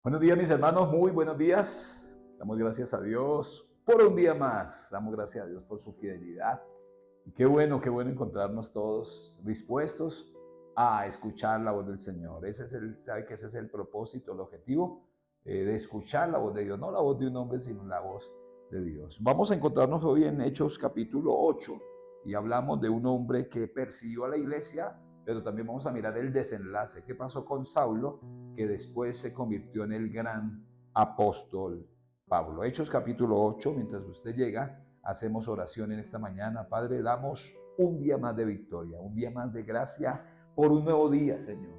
Buenos días, mis hermanos, muy buenos días. Damos gracias a Dios por un día más. Damos gracias a Dios por su fidelidad. Y qué bueno encontrarnos todos dispuestos a escuchar la voz del Señor. Sabe que ese es el propósito, el objetivo de escuchar la voz de Dios, no la voz de un hombre, sino la voz de Dios. Vamos a encontrarnos hoy en Hechos capítulo 8 y hablamos de un hombre que persiguió a la iglesia, pero también vamos a mirar el desenlace. ¿Qué pasó con Saulo, que después se convirtió en el gran apóstol Pablo? Hechos capítulo 8, mientras usted llega, hacemos oración en esta mañana. Padre, damos un día más de victoria, un día más de gracia por un nuevo día, Señor.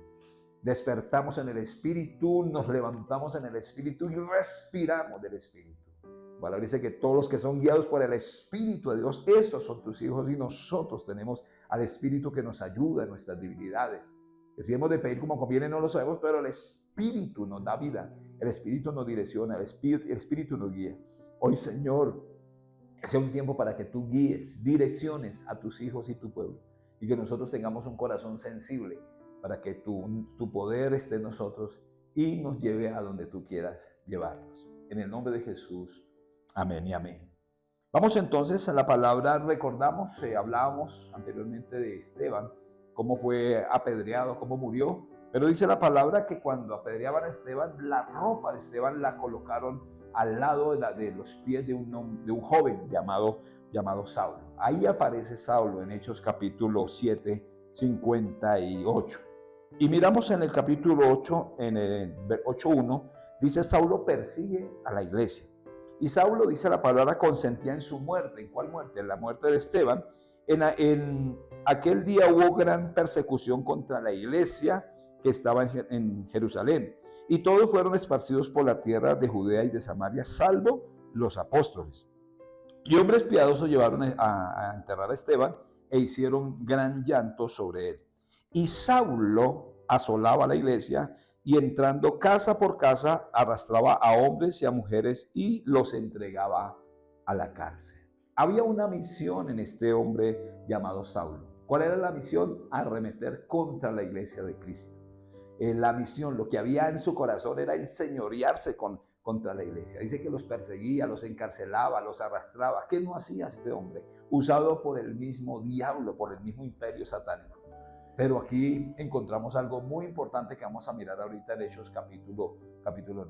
Despertamos en el Espíritu, nos levantamos en el Espíritu y respiramos del Espíritu. Valor dice que todos los que son guiados por el Espíritu de Dios, estos son tus hijos, y nosotros tenemos al Espíritu que nos ayuda en nuestras debilidades. Que si hemos de pedir como conviene no lo sabemos, pero el Espíritu nos da vida, el Espíritu nos direcciona, el Espíritu nos guía. Hoy, Señor, que sea un tiempo para que tú guíes, direcciones a tus hijos y tu pueblo, y que nosotros tengamos un corazón sensible para que tu poder esté en nosotros y nos lleve a donde tú quieras llevarnos. En el nombre de Jesús, amén y amén. Vamos entonces a la palabra. Recordamos, hablábamos anteriormente de Esteban, cómo fue apedreado, cómo murió, pero dice la palabra que cuando apedreaban a Esteban, la ropa de Esteban la colocaron al lado de los pies de un joven llamado Saulo. Ahí aparece Saulo en Hechos capítulo 7, 58. Y miramos en el capítulo 8, en el 8.1, dice: Saulo persigue a la iglesia. Y Saulo, dice la palabra, consentía en su muerte. ¿En cuál muerte? En la muerte de Esteban. En aquel día hubo gran persecución contra la iglesia que estaba en Jerusalén. Y todos fueron esparcidos por la tierra de Judea y de Samaria, salvo los apóstoles. Y hombres piadosos llevaron a enterrar a Esteban e hicieron gran llanto sobre él. Y Saulo asolaba la iglesia y, entrando casa por casa, arrastraba a hombres y a mujeres y los entregaba a la cárcel. Había una misión en este hombre llamado Saulo. ¿Cuál era la misión? Arremeter contra la iglesia de Cristo. La misión, lo que había en su corazón era enseñorearse contra la iglesia. Dice que los perseguía, los encarcelaba, los arrastraba. ¿Qué no hacía este hombre? Usado por el mismo diablo, por el mismo imperio satánico. Pero aquí encontramos algo muy importante que vamos a mirar ahorita en Hechos capítulo 9.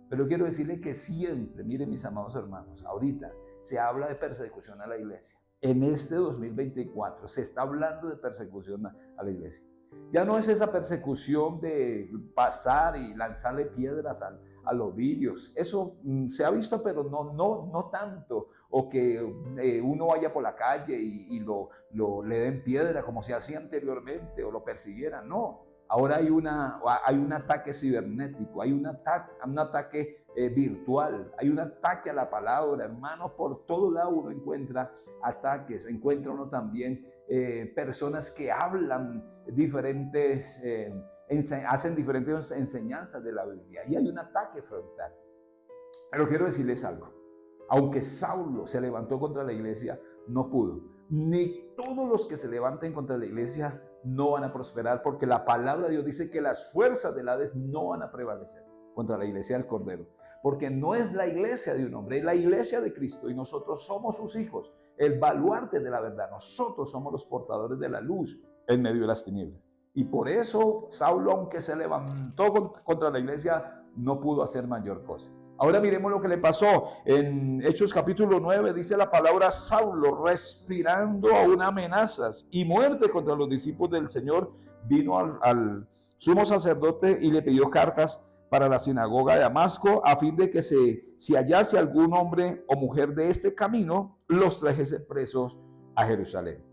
Pero quiero decirle que siempre, miren mis amados hermanos, ahorita se habla de persecución a la iglesia. En este 2024 se está hablando de persecución a la iglesia. Ya no es esa persecución de pasar y lanzarle piedras a los vidrios. Eso se ha visto, pero no tanto. O que uno vaya por la calle y le den piedra como se hacía anteriormente, o lo persiguieran. No. Ahora hay un ataque cibernético, hay un ataque virtual, hay un ataque a la palabra, hermano. Por todo lado uno encuentra ataques, encuentra uno también personas que hablan diferentes, hacen diferentes enseñanzas de la Biblia, y hay un ataque frontal. Pero quiero decirles algo: aunque Saulo se levantó contra la iglesia, no pudo. Ni todos los que se levanten contra la iglesia no van a prosperar, porque la palabra de Dios dice que las fuerzas del Hades no van a prevalecer contra la iglesia del Cordero, porque no es la iglesia de un hombre, es la iglesia de Cristo, y nosotros somos sus hijos, el baluarte de la verdad. Nosotros somos los portadores de la luz en medio de las tinieblas. Y por eso Saulo, aunque se levantó contra la iglesia, no pudo hacer mayor cosa. Ahora miremos lo que le pasó. En Hechos capítulo 9 dice la palabra: Saulo, respirando aún amenazas y muerte contra los discípulos del Señor, vino al sumo sacerdote y le pidió cartas para la sinagoga de Damasco, a fin de que si hallase algún hombre o mujer de este camino, los trajese presos a Jerusalén.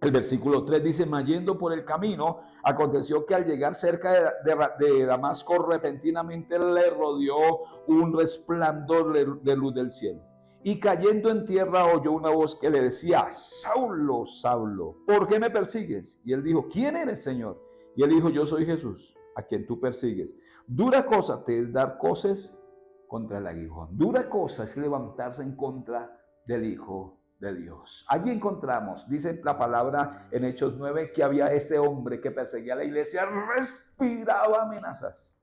El versículo 3 dice: mas yendo por el camino, aconteció que al llegar cerca de Damasco, repentinamente le rodeó un resplandor de luz del cielo. Y cayendo en tierra oyó una voz que le decía: Saulo, Saulo, ¿por qué me persigues? Y él dijo: ¿quién eres, Señor? Y él dijo: yo soy Jesús, a quien tú persigues. Dura cosa te es dar coces contra el aguijón. Dura cosa es levantarse en contra del Hijo de Dios. Allí encontramos, dice la palabra en Hechos 9, que había ese hombre que perseguía a la iglesia, respiraba amenazas.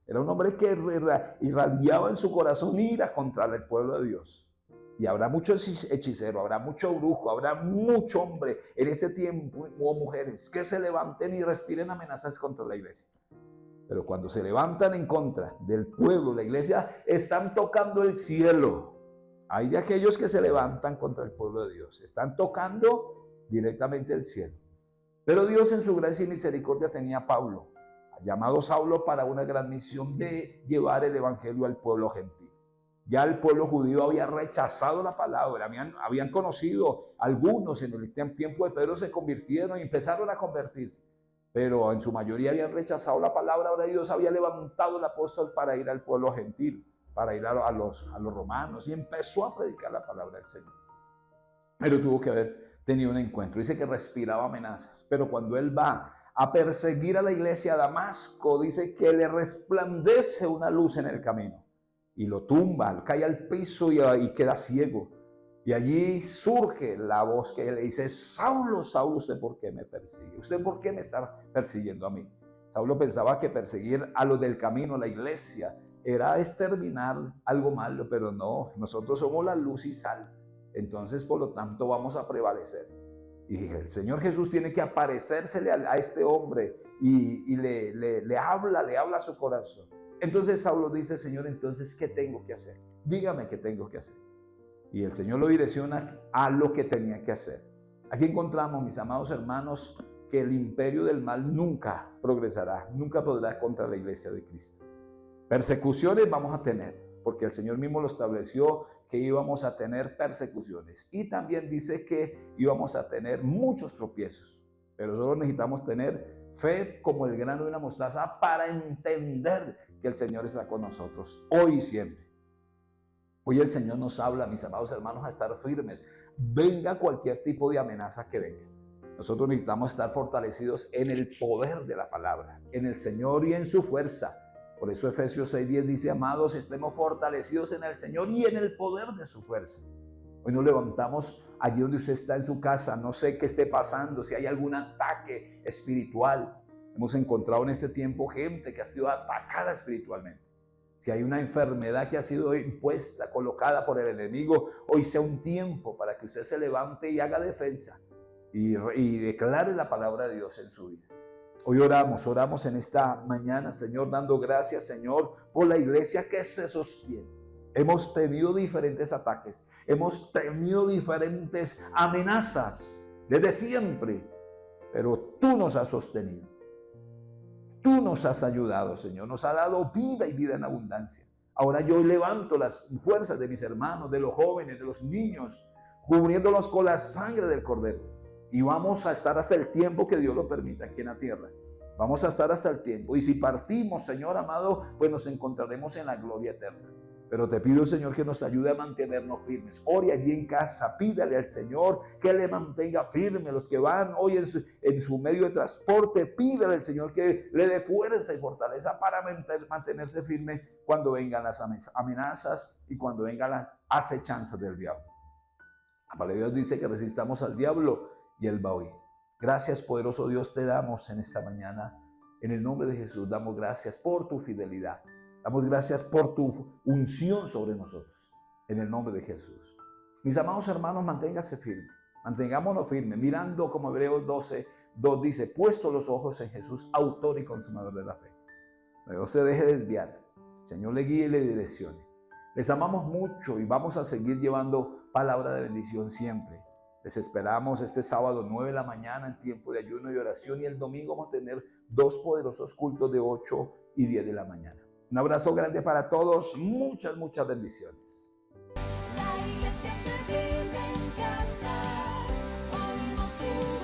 Era un hombre que irradiaba en su corazón ira contra el pueblo de Dios. Y habrá mucho hechicero, habrá mucho brujo, habrá mucho hombre en ese tiempo, o mujeres, que se levanten y respiren amenazas contra la iglesia. Pero cuando se levantan en contra del pueblo, la iglesia, están tocando el cielo. Hay de aquellos que se levantan contra el pueblo de Dios, están tocando directamente el cielo. Pero Dios en su gracia y misericordia tenía a Pablo, llamado Saulo, para una gran misión de llevar el evangelio al pueblo gentil. Ya el pueblo judío había rechazado la palabra, habían conocido algunos en el tiempo de Pedro, se convirtieron y empezaron a convertirse, pero en su mayoría habían rechazado la palabra. Ahora Dios había levantado el apóstol para ir al pueblo gentil, para ir a los romanos, y empezó a predicar la palabra del Señor. Pero tuvo que haber tenido un encuentro. Dice que respiraba amenazas, pero cuando él va a perseguir a la iglesia a Damasco, dice que le resplandece una luz en el camino y lo tumba, cae al piso y queda ciego. Y allí surge la voz que le dice: Saulo, Saulo, ¿usted por qué me persigue? ¿Usted por qué me está persiguiendo a mí? Saulo pensaba que perseguir a los del camino, la iglesia, era exterminar algo malo, pero no, nosotros somos la luz y sal. Entonces, por lo tanto, vamos a prevalecer. Y el Señor Jesús tiene que aparecérsele a este hombre y le habla a su corazón. Entonces Saulo dice: Señor, entonces, ¿qué tengo que hacer? Dígame qué tengo que hacer. Y el Señor lo direcciona a lo que tenía que hacer. Aquí encontramos, mis amados hermanos, que el imperio del mal nunca progresará, nunca podrá contra la iglesia de Cristo. Persecuciones vamos a tener, porque el Señor mismo lo estableció, que íbamos a tener persecuciones. Y también dice que íbamos a tener muchos tropiezos, pero solo necesitamos tener fe como el grano de una mostaza para entender que el Señor está con nosotros hoy y siempre. Hoy el Señor nos habla, mis amados hermanos, a estar firmes. Venga cualquier tipo de amenaza que venga. Nosotros necesitamos estar fortalecidos en el poder de la palabra, en el Señor y en su fuerza. Por eso Efesios 6:10 dice: amados, estemos fortalecidos en el Señor y en el poder de su fuerza. Hoy nos levantamos allí donde usted está en su casa, no sé qué esté pasando, si hay algún ataque espiritual. Hemos encontrado en este tiempo gente que ha sido atacada espiritualmente. Si hay una enfermedad que ha sido impuesta, colocada por el enemigo, hoy sea un tiempo para que usted se levante y haga defensa y declare la palabra de Dios en su vida. Hoy oramos en esta mañana, Señor, dando gracias, Señor, por la iglesia que se sostiene. Hemos tenido diferentes ataques, hemos tenido diferentes amenazas desde siempre, pero tú nos has sostenido. Tú nos has ayudado, Señor, nos has dado vida y vida en abundancia. Ahora yo levanto las fuerzas de mis hermanos, de los jóvenes, de los niños, cubriéndolos con la sangre del Cordero. Y vamos a estar hasta el tiempo que Dios lo permita aquí en la tierra. Vamos a estar hasta el tiempo. Y si partimos, Señor amado, pues nos encontraremos en la gloria eterna. Pero te pido, Señor, que nos ayude a mantenernos firmes. Ore allí en casa, pídale al Señor que le mantenga firme. Los que van hoy en su medio de transporte, pídale al Señor que le dé fuerza y fortaleza para mantenerse firme cuando vengan las amenazas y cuando vengan las acechanzas del diablo. La palabra de Dios dice que resistamos al diablo y él va a huir. Gracias, poderoso Dios, te damos en esta mañana. En el nombre de Jesús damos gracias por tu fidelidad. Damos gracias por tu unción sobre nosotros. En el nombre de Jesús. Mis amados hermanos, manténgase firme. Mantengámonos firmes, mirando como Hebreos 12:2 dice: puesto los ojos en Jesús, autor y consumador de la fe. No se deje desviar. El Señor le guíe y le direccione. Les amamos mucho y vamos a seguir llevando palabra de bendición siempre. Les esperamos este sábado 9 de la mañana en tiempo de ayuno y oración, y el domingo vamos a tener 2 poderosos cultos de 8 y 10 de la mañana. Un abrazo grande para todos, muchas bendiciones. La iglesia se vive en casa, oímos su